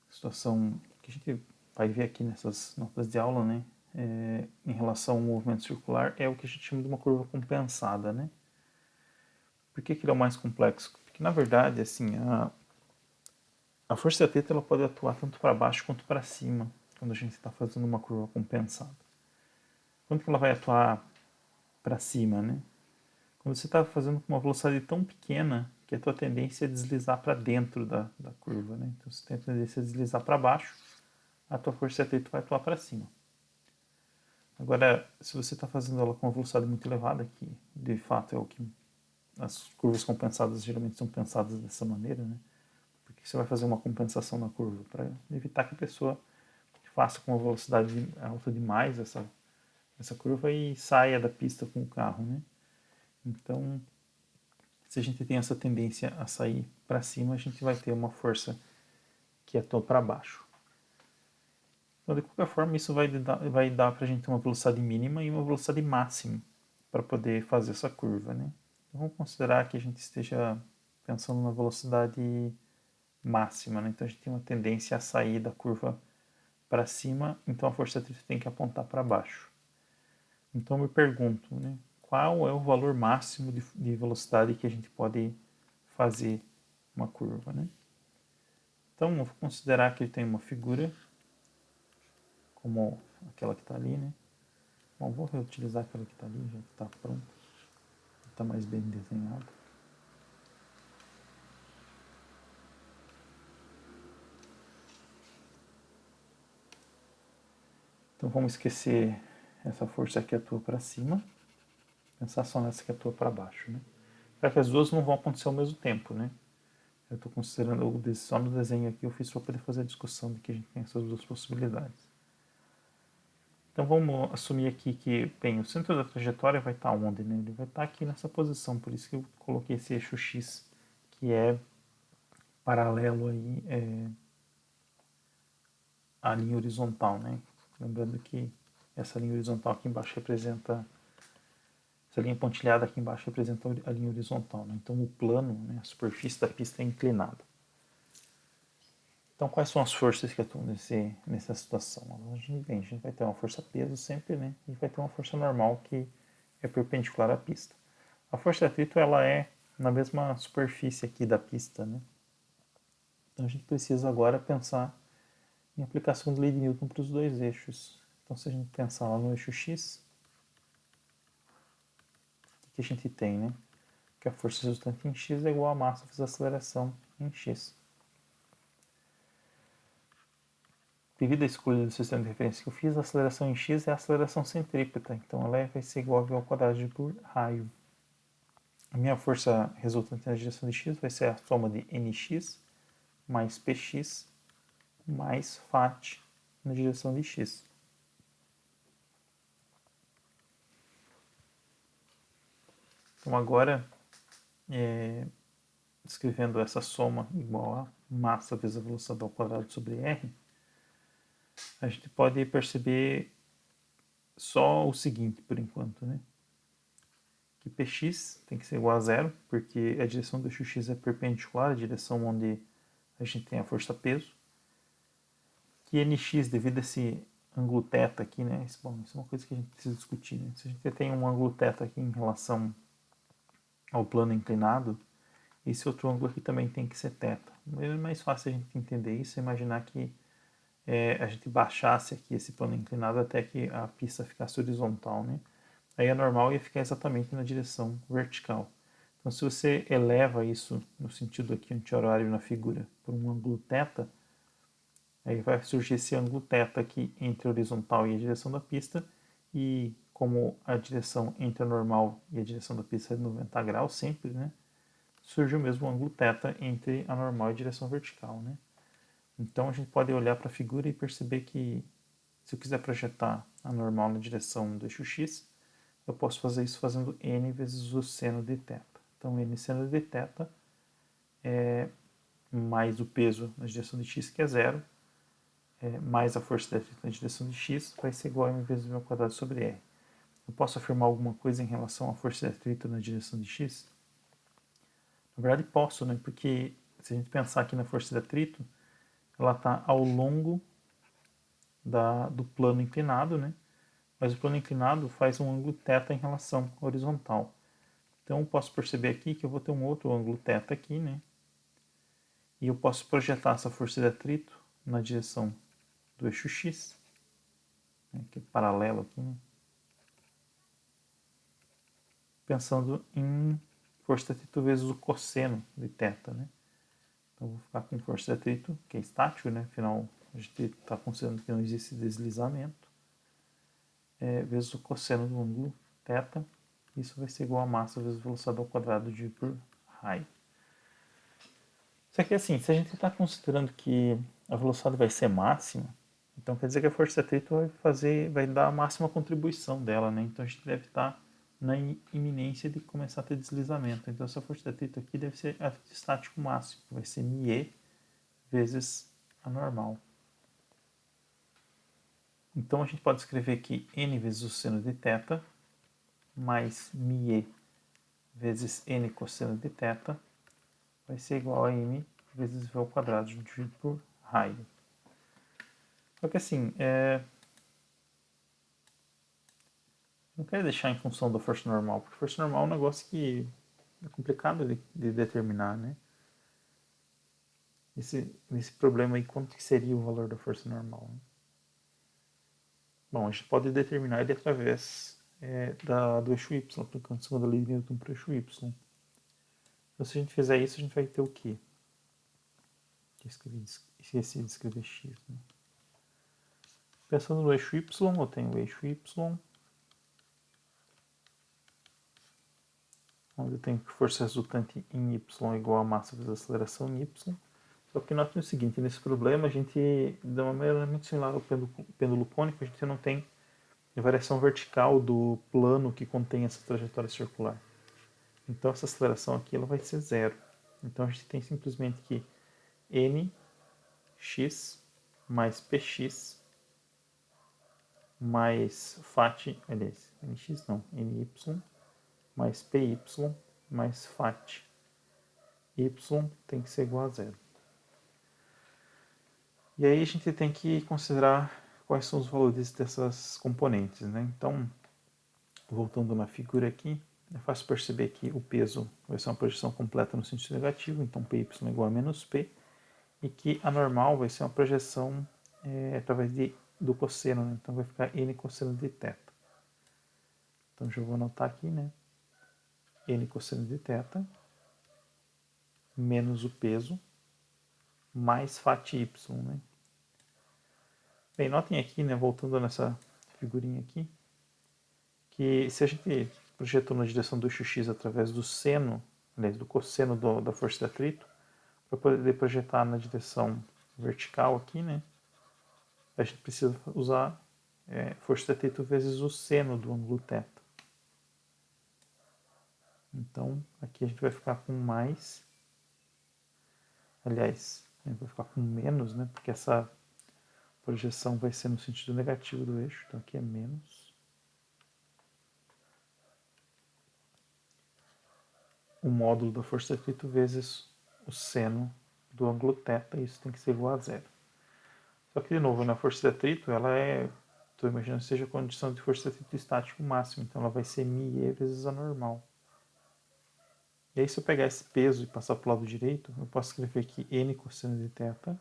situação que a gente vai ver aqui nessas notas de aula, né, em relação ao movimento circular, é o que a gente chama de uma curva compensada, né? Por que ele é o mais complexo? Porque, na verdade, assim, a força θ ela pode atuar tanto para baixo quanto para cima quando a gente está fazendo uma curva compensada. Quando que ela vai atuar para cima, né? Quando você está fazendo com uma velocidade tão pequena que a tua tendência é deslizar para dentro da curva, né? Então, você tem a tendência a deslizar para baixo, a tua força θ vai atuar para cima. Agora, se você está fazendo ela com uma velocidade muito elevada, que de fato é o que as curvas compensadas geralmente são pensadas dessa maneira, né? Porque você vai fazer uma compensação na curva para evitar que a pessoa faça com uma velocidade alta demais essa curva e saia da pista com o carro, né? Então, se a gente tem essa tendência a sair para cima, a gente vai ter uma força que atua para baixo. Então, de qualquer forma, isso vai dar para a gente uma velocidade mínima e uma velocidade máxima para poder fazer essa curva, né? Então, vamos considerar que a gente esteja pensando na velocidade máxima, né? Então, a gente tem uma tendência a sair da curva para cima, então a força centrífuga tem que apontar para baixo. Então, eu me pergunto, né? Qual é o valor máximo de velocidade que a gente pode fazer uma curva, né? Então, eu vou considerar que ele tem uma figura como aquela que está ali, né? Bom, vou reutilizar aquela que está ali, já que está pronto. Está mais bem desenhado. Então, vamos esquecer essa força que atua para cima. Pensar só nessa que atua para baixo, né? Para que as duas não vão acontecer ao mesmo tempo, né? Eu estou considerando, só no desenho aqui eu fiz para poder fazer a discussão de que a gente tem essas duas possibilidades. Então vamos assumir aqui que, bem, o centro da trajetória vai estar onde, né? Ele vai estar aqui nessa posição, por isso que eu coloquei esse eixo X, que é paralelo aí à linha horizontal, né? Lembrando que essa linha horizontal aqui embaixo representa, essa linha pontilhada aqui embaixo representa a linha horizontal, né? Então o plano, né, a superfície da pista é inclinada. Então, quais são as forças que atuam nessa situação? A gente vai ter uma força-peso sempre, né? E vai ter uma força normal que é perpendicular à pista. A força de atrito, ela é na mesma superfície aqui da pista, né? Então, a gente precisa agora pensar em aplicação da lei de Newton para os dois eixos. Então, se a gente pensar lá no eixo X, o que a gente tem, né? Que a força resultante em X é igual a massa vezes a aceleração em X. Devido à escolha do sistema de referência que eu fiz, a aceleração em x é a aceleração centrípeta, então ela vai ser igual a v ao quadrado por raio. A minha força resultante na direção de x vai ser a soma de nx mais px mais φ na direção de x. Então agora, escrevendo essa soma igual a massa vezes a velocidade ao quadrado sobre r, a gente pode perceber só o seguinte por enquanto, né? Que px tem que ser igual a zero, porque a direção do eixo x é perpendicular à direção onde a gente tem a força-peso. Que nx, devido a esse ângulo θ aqui, né? Bom, isso é uma coisa que a gente precisa discutir, né? Se a gente tem um ângulo θ aqui em relação ao plano inclinado, esse outro ângulo aqui também tem que ser θ. É mais fácil a gente entender isso, imaginar que a gente baixasse aqui esse plano inclinado até que a pista ficasse horizontal, né? Aí a normal ia ficar exatamente na direção vertical. Então, se você eleva isso no sentido aqui anti-horário na figura por um ângulo θ, aí vai surgir esse ângulo θ aqui entre a horizontal e a direção da pista, e como a direção entre a normal e a direção da pista é 90 graus sempre, né? Surge o mesmo ângulo θ entre a normal e a direção vertical, né? Então a gente pode olhar para a figura e perceber que se eu quiser projetar a normal na direção do eixo x, eu posso fazer isso fazendo n vezes o seno de θ. Então n seno de θ é mais o peso na direção de x, que é zero, mais a força de atrito na direção de x, vai ser igual a m vezes v ao quadrado sobre r. Eu posso afirmar alguma coisa em relação à força de atrito na direção de x? Na verdade posso, né? Porque se a gente pensar aqui na força de atrito, ela está ao longo do plano inclinado, né? Mas o plano inclinado faz um ângulo θ em relação à horizontal. Então eu posso perceber aqui que eu vou ter um outro ângulo θ aqui, né? E eu posso projetar essa força de atrito na direção do eixo x, né? Que é paralelo aqui, né? Pensando em força de atrito vezes o cosseno de θ, né? Então eu vou ficar com força de atrito, que é estático, né? Afinal, a gente está considerando que não existe deslizamento, vezes o cosseno do ângulo θ. Isso vai ser igual a massa vezes velocidade ao quadrado dividido por raio. Só que assim, se a gente está considerando que a velocidade vai ser máxima, então quer dizer que a força de atrito vai dar a máxima contribuição dela, né? Então a gente deve estar na iminência de começar a ter deslizamento. Então essa força de atrito aqui deve ser a estático máximo, vai ser μe vezes a normal. Então a gente pode escrever aqui n vezes o seno de θ mais μe vezes n cosseno de θ vai ser igual a m vezes v ao quadrado dividido por raio. Só que assim, não quero deixar em função da força normal, porque força normal é um negócio que é complicado de determinar, né? Esse problema aí, quanto que seria o valor da força normal? Né? Bom, a gente pode determinar ele através do eixo y, aplicando a segunda lei de Newton para o eixo y. Então, se a gente fizer isso, a gente vai ter o quê? Esqueci de escrever x. Né? Pensando no eixo y, eu tenho o eixo y, onde eu tenho que força resultante em y igual a massa vezes a aceleração em y. Só que notem o seguinte, nesse problema a gente, de uma maneira muito similar ao pêndulo cônico, a gente não tem a variação vertical do plano que contém essa trajetória circular. Então essa aceleração aqui ela vai ser zero. Então a gente tem simplesmente que nx mais px mais φ, aliás, nx não, ny mais py mais φ. Y tem que ser igual a zero. E aí a gente tem que considerar quais são os valores dessas componentes, né? Então, voltando na figura aqui, é fácil perceber que o peso vai ser uma projeção completa no sentido negativo, então py é igual a menos p, e que a normal vai ser uma projeção através do cosseno, né? Então vai ficar n cosseno de θ. Então já vou anotar aqui, né? N cosseno de θ menos o peso mais φy, né? Bem, notem aqui, né, voltando nessa figurinha aqui, que se a gente projetou na direção do eixo x através do seno, aliás, do cosseno da força de atrito, para poder projetar na direção vertical aqui, né, a gente precisa usar força de atrito vezes o seno do ângulo θ. Então, aqui a gente vai ficar com mais, aliás, vai ficar com menos, né, porque essa projeção vai ser no sentido negativo do eixo, então aqui é menos o módulo da força de atrito vezes o seno do ângulo θ, e isso tem que ser igual a zero. Só que, de novo, na força de atrito, ela estou imaginando que seja a condição de força de atrito estático máximo, então ela vai ser μe vezes a normal. E aí se eu pegar esse peso e passar para o lado direito, eu posso escrever aqui n cosseno de θ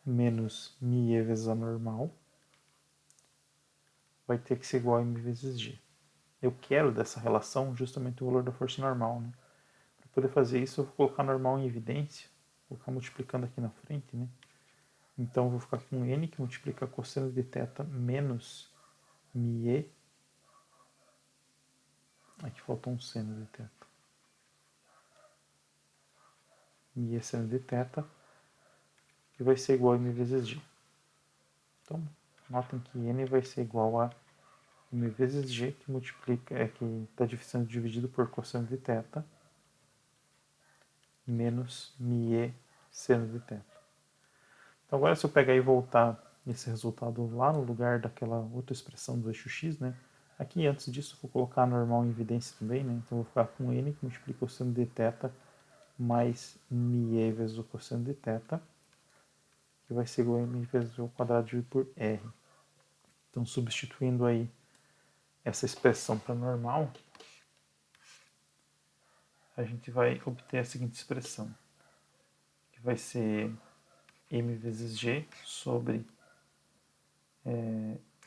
menos μe vezes a normal vai ter que ser igual a m vezes g. Eu quero dessa relação justamente o valor da força normal, né? Para poder fazer isso, eu vou colocar normal em evidência, vou ficar multiplicando aqui na frente, né? Então, eu vou ficar com n que multiplica cosseno de θ menos μe. Aqui faltou um seno de θ. μe seno de θ, que vai ser igual a m vezes g. Então, notem que n vai ser igual a m vezes g, que multiplica, que está sendo dividido por cosseno de θ, menos μe seno de θ. Então agora se eu pegar e voltar esse resultado lá no lugar daquela outra expressão do eixo x, né? Aqui antes disso eu vou colocar a normal em evidência também, né? Então eu vou ficar com n que multiplica o cosseno de θ mais μe vezes o cosseno de θ, que vai ser igual a m vezes o quadrado dividido por r. Então substituindo aí essa expressão para normal, a gente vai obter a seguinte expressão, que vai ser m vezes g sobre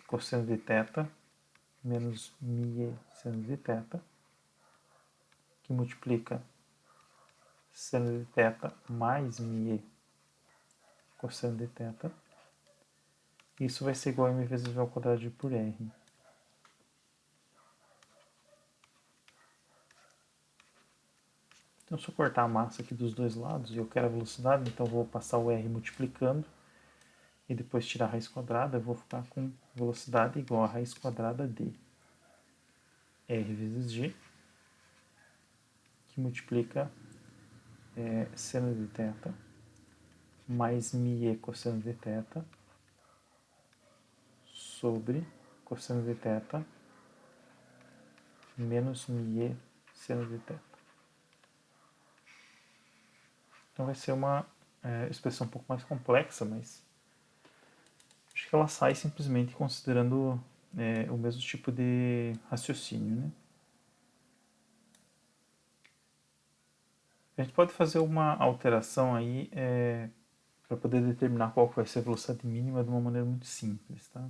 cosseno de θ menos μe seno de θ, que multiplica seno de θ mais μe cosseno de θ. Isso vai ser igual a m vezes v ao quadrado por r. Então, se eu cortar a massa aqui dos dois lados e eu quero a velocidade, então eu vou passar o r multiplicando e depois tirar a raiz quadrada, eu vou ficar com velocidade igual a raiz quadrada de r vezes g, que multiplica seno de θ mais μe cosseno de θ sobre cosseno de θ menos μe seno de θ. Então vai ser uma expressão um pouco mais complexa, mas acho que ela sai simplesmente considerando o mesmo tipo de raciocínio, né? A gente pode fazer uma alteração aí para poder determinar qual vai ser a velocidade mínima de uma maneira muito simples, tá?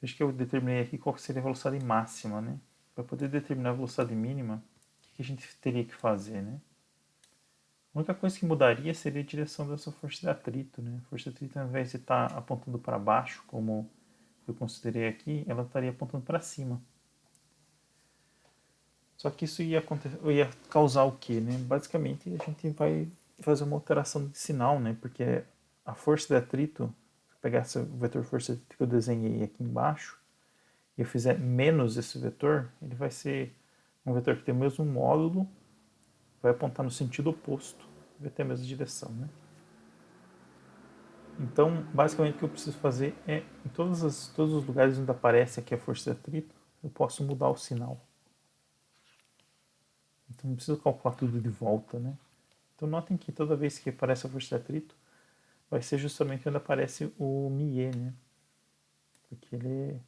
Acho que eu determinei aqui qual seria a velocidade máxima, né? Para poder determinar a velocidade mínima, o que a gente teria que fazer, né? A única coisa que mudaria seria a direção dessa força de atrito, né? A força de atrito, ao invés de estar apontando para baixo, como eu considerei aqui, ela estaria apontando para cima. Só que isso ia causar o quê, né? Basicamente, a gente vai fazer uma alteração de sinal, né? Porque a força de atrito, se eu pegar esse vetor força de atrito que eu desenhei aqui embaixo, e eu fizer menos esse vetor, ele vai ser um vetor que tem o mesmo módulo, vai apontar no sentido oposto, vai ter a mesma direção, né? Então, basicamente, o que eu preciso fazer é, em todos os lugares onde aparece aqui a força de atrito, eu posso mudar o sinal. Então, não preciso calcular tudo de volta, né? Então, notem que toda vez que aparece a força de atrito, vai ser justamente onde aparece o μe, né? Porque ele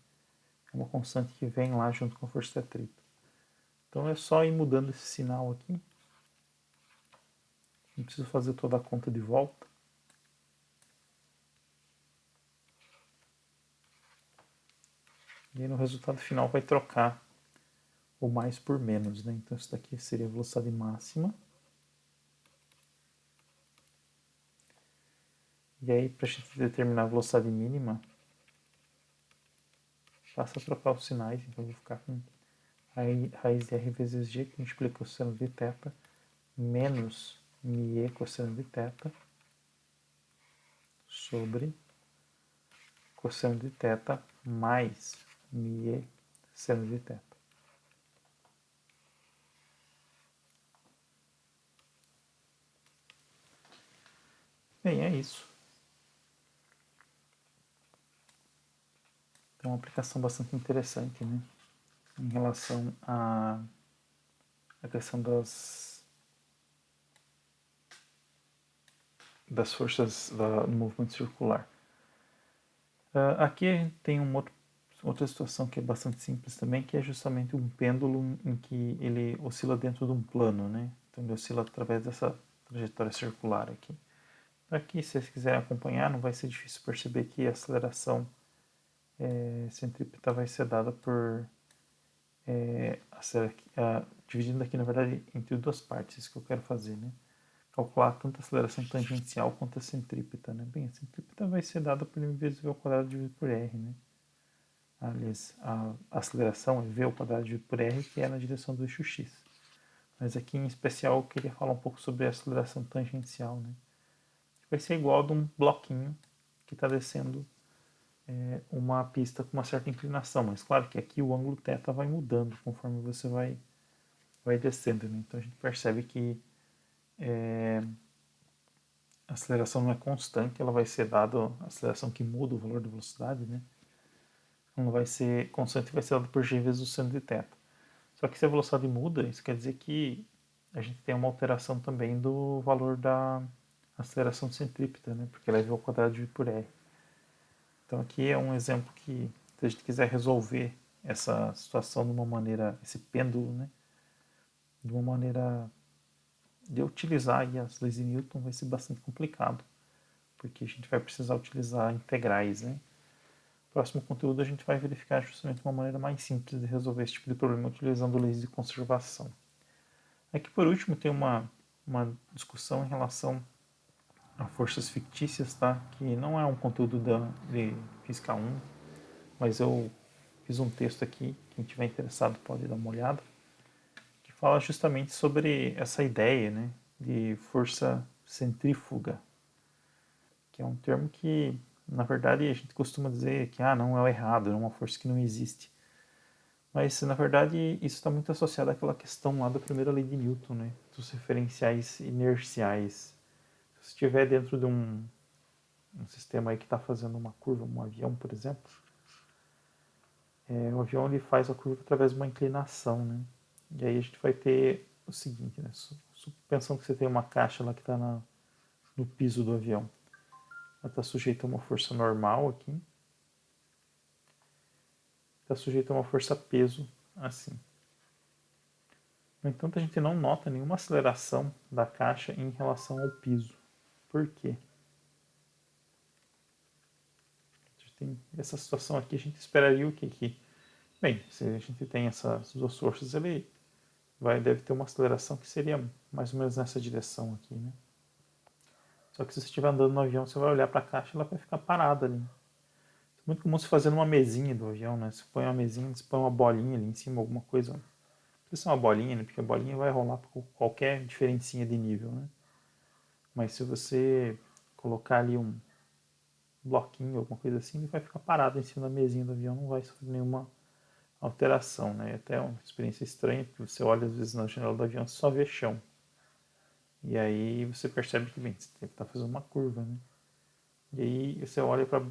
é uma constante que vem lá junto com a força de atrito. Então, é só ir mudando esse sinal aqui. Não preciso fazer toda a conta de volta. E aí, no resultado final vai trocar o mais por menos, né? Então isso daqui seria a velocidade máxima. E aí, para a gente determinar a velocidade mínima, basta trocar os sinais. Então eu vou ficar com raiz de r vezes g, que multiplica o cosseno de θ, menos μe cosseno de θ, sobre cosseno de θ mais μe seno de θ. Bem, é isso. É uma aplicação bastante interessante, né? Em relação à questão das forças do movimento circular. Aqui a gente tem um outro outra situação que é bastante simples também, que é justamente um pêndulo em que ele oscila dentro de um plano, né? Então ele oscila através dessa trajetória circular aqui. Aqui, se vocês quiserem acompanhar, não vai ser difícil perceber que a aceleração centrípeta vai ser dada por dividindo aqui, na verdade, entre duas partes, isso que eu quero fazer, né? Calcular tanto a aceleração tangencial quanto a centrípeta, né? Bem, a centrípeta vai ser dada por m vezes v ao quadrado dividido por r, né? Aliás, a aceleração é v ao quadrado dividido por r, que é na direção do eixo x. Mas aqui, em especial, eu queria falar um pouco sobre a aceleração tangencial, né? Vai ser igual a de um bloquinho que está descendo uma pista com uma certa inclinação, mas claro que aqui o ângulo θ vai mudando conforme você vai descendo, né? Então a gente percebe que a aceleração não é constante, ela vai ser dada, a aceleração que muda o valor da velocidade, né? Não vai ser constante, vai ser dada por g vezes o seno de θ. Só que se a velocidade muda, isso quer dizer que a gente tem uma alteração também do valor da aceleração centrípeta, né? Porque ela é v ao quadrado dividido por r. Então aqui é um exemplo que, se a gente quiser resolver essa situação de uma maneira, esse pêndulo, né, de uma maneira de utilizar aí as leis de Newton, vai ser bastante complicado, porque a gente vai precisar utilizar integrais, né. No próximo conteúdo a gente vai verificar justamente uma maneira mais simples de resolver esse tipo de problema utilizando leis de conservação. Aqui por último tem uma discussão em relação a forças fictícias, tá? Que não é um conteúdo de Física 1, mas eu fiz um texto aqui, quem tiver interessado pode dar uma olhada, que fala justamente sobre essa ideia, né, de força centrífuga, que é um termo que, na verdade, a gente costuma dizer que não é o errado, é uma força que não existe. Mas, na verdade, isso está muito associado àquela questão lá da primeira lei de Newton, né, dos referenciais inerciais. Se estiver dentro de um sistema aí que está fazendo uma curva, um avião, por exemplo, o avião ele faz a curva através de uma inclinação, né? E aí a gente vai ter o seguinte, né? Pensando que você tem uma caixa lá que está no piso do avião. Ela está sujeita a uma força normal aqui. Está sujeita a uma força peso assim. No entanto, a gente não nota nenhuma aceleração da caixa em relação ao piso. Por quê? Tem essa situação aqui, a gente esperaria o que aqui? Bem, se a gente tem essas duas forças, ele deve ter uma aceleração que seria mais ou menos nessa direção aqui, né? Só que se você estiver andando no avião, você vai olhar para a caixa e ela vai ficar parada ali. É muito comum se fazer numa mesinha do avião, né? Você põe uma mesinha, você põe uma bolinha ali em cima, alguma coisa. Não precisa ser uma bolinha, né? Porque a bolinha vai rolar por qualquer diferencinha de nível, né? Mas se você colocar ali um bloquinho, alguma coisa assim, ele vai ficar parado em cima da mesinha do avião, não vai sofrer nenhuma alteração, né? É até uma experiência estranha, porque você olha às vezes na janela do avião e só vê chão. E aí você percebe que, bem, você deve estar fazendo uma curva, né? E aí você olha para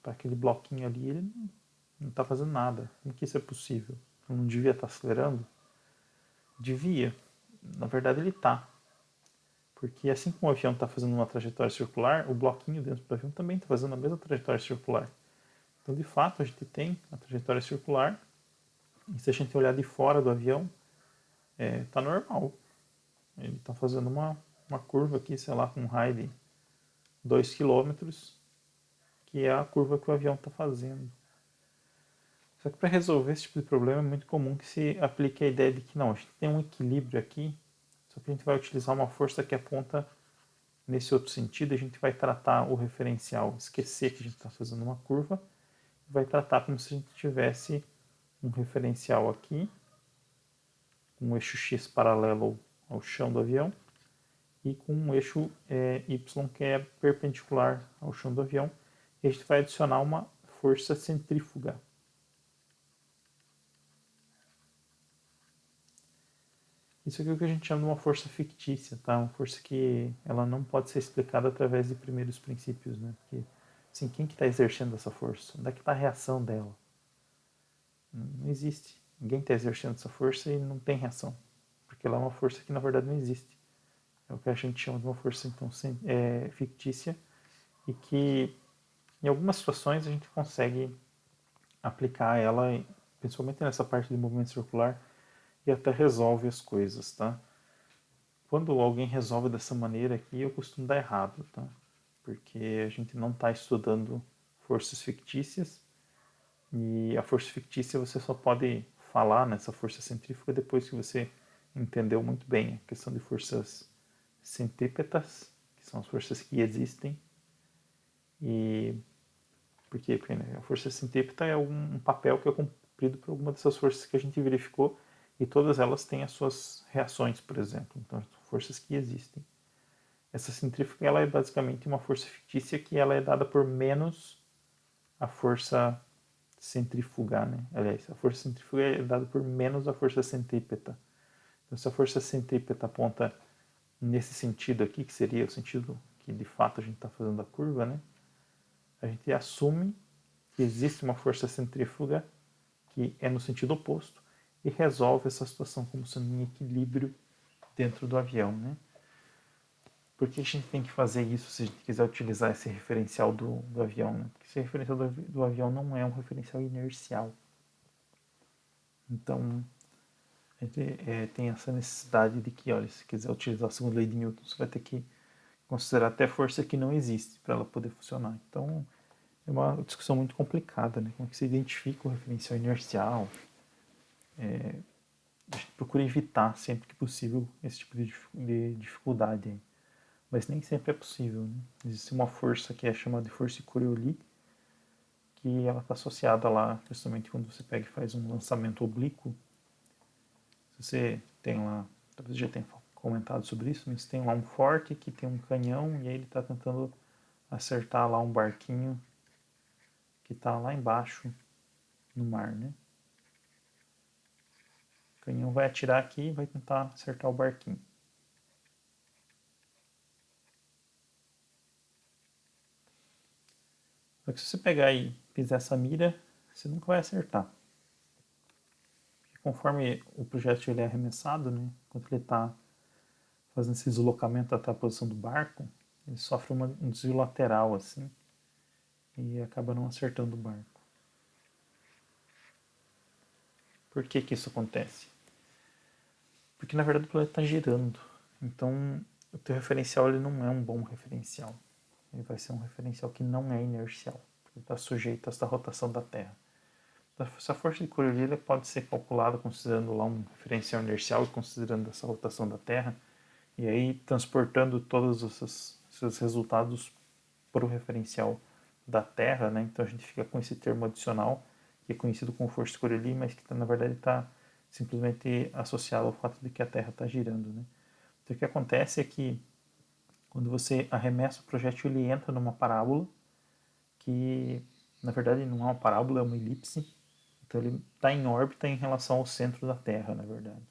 aquele bloquinho ali, ele não está fazendo nada. Como que isso é possível? Eu não devia estar acelerando? Devia. Na verdade ele está. Porque assim como o avião está fazendo uma trajetória circular, o bloquinho dentro do avião também está fazendo a mesma trajetória circular. Então, de fato, a gente tem a trajetória circular. E se a gente olhar de fora do avião, está normal. Ele está fazendo uma curva aqui, sei lá, com um raio de 2 quilômetros, que é a curva que o avião está fazendo. Só que para resolver esse tipo de problema é muito comum que se aplique a ideia de que não, a gente tem um equilíbrio aqui, só que a gente vai utilizar uma força que aponta nesse outro sentido, a gente vai tratar o referencial, esquecer que a gente está fazendo uma curva, e vai tratar como se a gente tivesse um referencial aqui, um eixo x paralelo ao chão do avião, e com um eixo y que é perpendicular ao chão do avião, e a gente vai adicionar uma força centrífuga. Isso aqui é o que a gente chama de uma força fictícia, tá? Uma força que ela não pode ser explicada através de primeiros princípios, né? Porque, assim, quem que está exercendo essa força? Onde é que está a reação dela? Não existe. Ninguém está exercendo essa força e não tem reação. Porque ela é uma força que, na verdade, não existe. É o que a gente chama de uma força, então, fictícia e que, em algumas situações, a gente consegue aplicar ela, principalmente nessa parte de movimento circular, e até resolve as coisas, tá? Quando alguém resolve dessa maneira aqui, eu costumo dar errado, tá? Porque a gente não está estudando forças fictícias, e a força fictícia você só pode falar nessa força centrífuga depois que você entendeu muito bem a questão de forças centrípetas, que são as forças que existem. E por quê? Porque né, a força centrípeta é um papel que é cumprido por alguma dessas forças que a gente verificou, e todas elas têm as suas reações, por exemplo. Então, são forças que existem. Essa centrífuga ela é basicamente uma força fictícia que ela é dada por menos a força centrífuga, né? Aliás, a força centrífuga é dada por menos a força centrípeta. Então, se a força centrípeta aponta nesse sentido aqui, que seria o sentido que de fato a gente está fazendo a curva, né? A gente assume que existe uma força centrífuga que é no sentido oposto e resolve essa situação como sendo em equilíbrio dentro do avião, né? Por que a gente tem que fazer isso se a gente quiser utilizar esse referencial do avião, né? Porque esse referencial do avião não é um referencial inercial. Então, a gente tem essa necessidade de que, olha, se quiser utilizar a segunda lei de Newton, você vai ter que considerar até força que não existe para ela poder funcionar. Então, é uma discussão muito complicada, né? Como é que se identifica o referencial inercial? A gente procura evitar sempre que possível esse tipo de dificuldade aí. Mas nem sempre é possível, né? Existe uma força que é chamada de força Coriolis, que ela está associada lá justamente quando você pega e faz um lançamento oblíquo. Se você tem lá, talvez já tenha comentado sobre isso, mas tem lá um forte que tem um canhão e aí ele está tentando acertar lá um barquinho que está lá embaixo no mar, né? O canhão vai atirar aqui e vai tentar acertar o barquinho. Só que se você pegar e fizer essa mira, você nunca vai acertar. Porque conforme o projétil ele é arremessado, né, quando ele está fazendo esse deslocamento até a posição do barco, ele sofre um desvio lateral assim e acaba não acertando o barco. Por que que isso acontece? Porque na verdade o planeta está girando. Então o teu referencial ele não é um bom referencial. Ele vai ser um referencial que não é inercial, porque está sujeito a essa rotação da Terra. Essa força de Coriolis pode ser calculada considerando lá um referencial inercial e considerando essa rotação da Terra, e aí transportando todos esses resultados para o referencial da Terra, né? Então a gente fica com esse termo adicional, que é conhecido como força de Coriolis, mas que na verdade está simplesmente associado ao fato de que a Terra está girando, né? Então o que acontece é que quando você arremessa o projétil, ele entra numa parábola, que na verdade não é uma parábola, é uma elipse. Então ele está em órbita em relação ao centro da Terra, na verdade.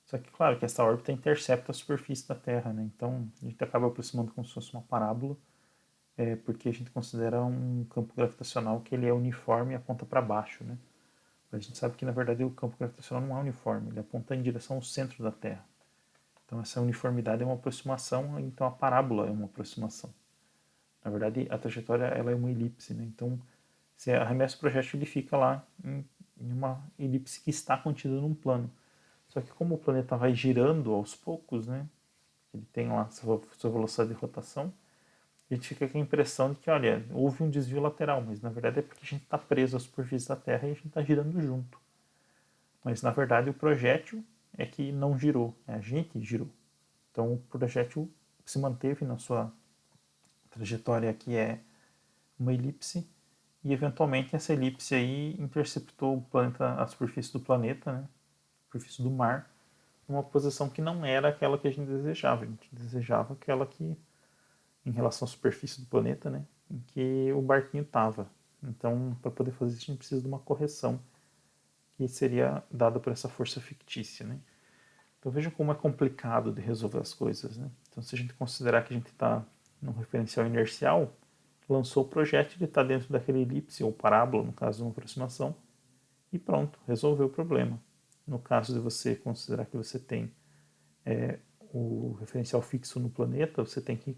Só que, claro, que essa órbita intercepta a superfície da Terra, né? Então a gente acaba aproximando como se fosse uma parábola, porque a gente considera um campo gravitacional que ele é uniforme e aponta para baixo, né? Mas a gente sabe que, na verdade, o campo gravitacional não é uniforme, ele aponta em direção ao centro da Terra. Então essa uniformidade é uma aproximação, então a parábola é uma aproximação. Na verdade, a trajetória ela é uma elipse, né? Então, se arremessa o projétil, ele fica lá em uma elipse que está contida num plano. Só que como o planeta vai girando aos poucos, né? Ele tem lá sua velocidade de rotação, a gente fica com a impressão de que, olha, houve um desvio lateral, mas na verdade é porque a gente está preso à superfície da Terra e a gente está girando junto. Mas na verdade o projétil é que não girou, é a gente que girou. Então o projétil se manteve na sua trajetória que é uma elipse e eventualmente essa elipse aí interceptou o planeta, a superfície do planeta, né? A superfície do mar, numa posição que não era aquela que a gente desejava. A gente desejava aquela que, em relação à superfície do planeta, né? Em que o barquinho estava. Então, para poder fazer isso, a gente precisa de uma correção que seria dada por essa força fictícia, né? Então veja como é complicado de resolver as coisas, né? Então se a gente considerar que a gente está num referencial inercial, lançou o projétil, ele está dentro daquele elipse ou parábola, no caso de uma aproximação, e pronto, resolveu o problema. No caso de você considerar que você tem o referencial fixo no planeta, você tem que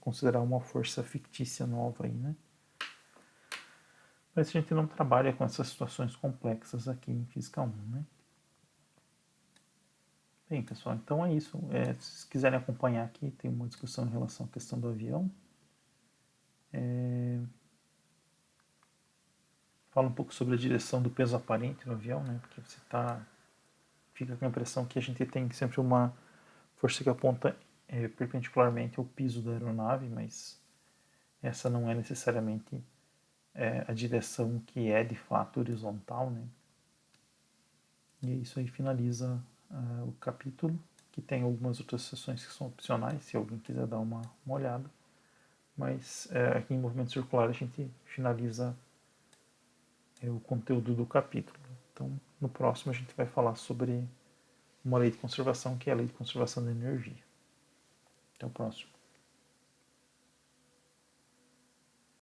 considerar uma força fictícia nova aí, né? Mas a gente não trabalha com essas situações complexas aqui em Física 1, né? Bem, pessoal, então é isso. Se vocês quiserem acompanhar aqui, tem uma discussão em relação à questão do avião. Fala um pouco sobre a direção do peso aparente no avião, né? Porque você fica com a impressão que a gente tem sempre uma força que aponta perpendicularmente ao piso da aeronave, mas essa não é necessariamente a direção que é de fato horizontal, né? E isso aí finaliza o capítulo, que tem algumas outras sessões que são opcionais, se alguém quiser dar uma olhada. Mas aqui em Movimento Circular a gente finaliza o conteúdo do capítulo. Então, no próximo a gente vai falar sobre uma lei de conservação, que é a lei de conservação da energia. Até o próximo.